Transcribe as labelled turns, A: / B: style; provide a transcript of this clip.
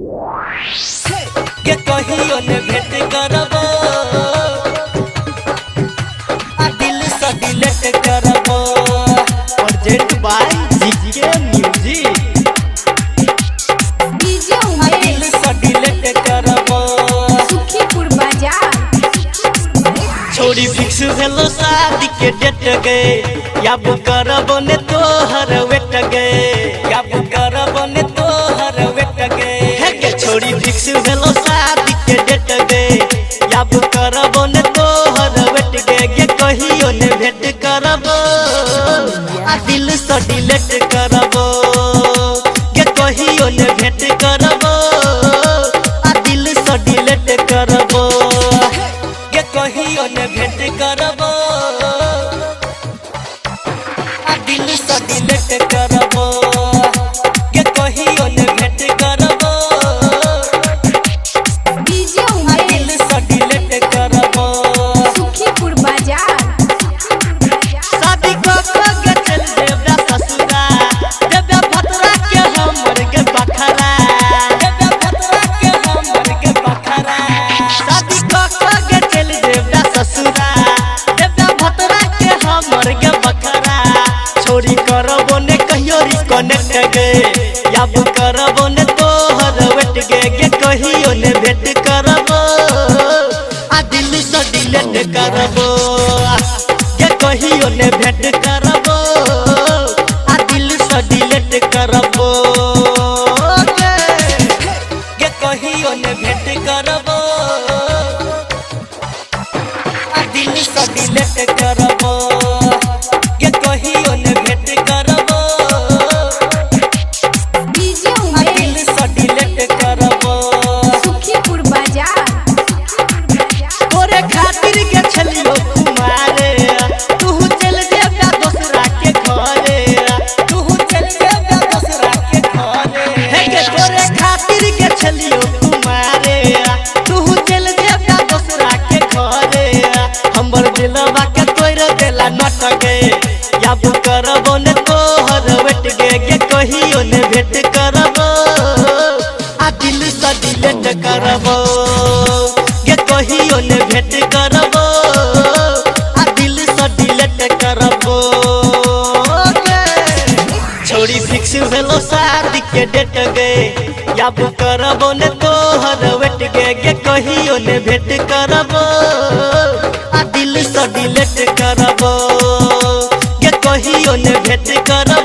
A: के कहियो ने भेंट करबो आ दिल से डिलीट करबो। Present by GK music.
B: DJ
A: दिल से डिलीट करबो
B: सुखीपुर बाजार।
A: छोड़ी फिक्स भेलो शादी के डेट गे याब करबो ने तोहर वेट गे याब करबो ने तोहर वेट गे हे के छोड़ी फिक्स भेलो शादी के डेट गे याब करबो ने तोहर वेट गे के कहियो ने भेंट करबो आ दिल से डिलीट करबो के कहियो ने भेंट करबो आ दिल से डिलीट करबो के कहियो ने भेंट करबो आ दिल से डिलीट करबो के कहियो ने भेंट करबो
B: डीजे
A: आ दिल से डिलीट करबो।
B: सुखीपुर बाजार।
A: शादी के चल देवरा ससुरा देवरा भतरा के हमर के बखरा देवरा भतरा के हमर के बखरा। शादी के चल देवरा ससुरा देवरा भतरा के हमर के बखरा। छोरी करबो ने कहियो रिकनेक्ट गे याब करबो ने तोहर वेट गे के कहियो ने भेंट करबो आ दिल से डिलीट करबो के कहियो ने भेंट करबो आ दिल से डिलीट करबो के कहियो ने भेंट करबो आ दिल से डिलीट करबो के कहियो ने भेंट करबो
B: डीजे
A: आ दिल से डिलीट करबो।
B: सुखीपुर बाजार।
A: तोरे खातिर के छलियो कुमारे तू चल जेबा दोसरा के घरे तू चल जेबा दोसरा के घरे हे के तोरे खातिर के छलियो कुमारे तू चल जेबा दोसरा के घरे। हमर दिलवा के तोड़ देला नट गे याब करबो ने तोहर वेट गे के कहियो ने भेंट करबो आ दिल से डिलीट करबो के कहियो ने भेंट करबो आ दिल से डिलीट करबो। छोड़ी फिक्स भेलो शादी के डेट गे याब करबो ने तोहर वेट गे के कहियो ने भेंट करबो आ दिल से डिलीट करबो के कहियो ने भेंट करबो।